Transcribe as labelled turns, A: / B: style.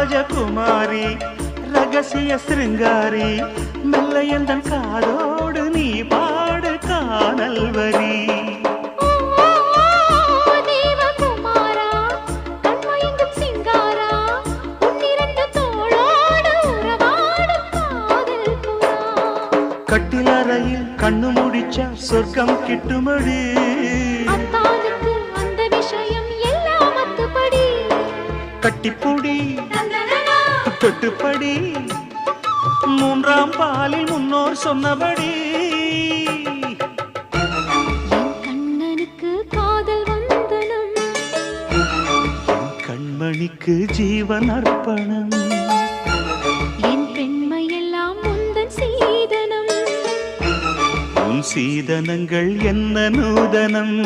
A: ராஜகுமாரி ரகசிய சிருங்காரி மெல்ல எந்தன் காதோடு நீ பாடு காணல் வரி கட்டிலறையில் கண்ணு முடிச்சா சொர்க்கம் கிட்டுமடி
B: அந்த விஷயம் எல்லாம் அத்துப்படி
A: கட்டிப்பூடி தொட்டுப்படி மூன்றாம் பாலில் முன்னோர் சொன்னபடி
B: என் கண்ணனுக்கு காதல் வந்தனம்
A: என் கண்மணிக்கு ஜீவன் அர்ப்பணம்
B: என் பெண்மையெல்லாம் முந்தன் சீதனம்
A: உன் சீதனங்கள் என்ன நூதனம்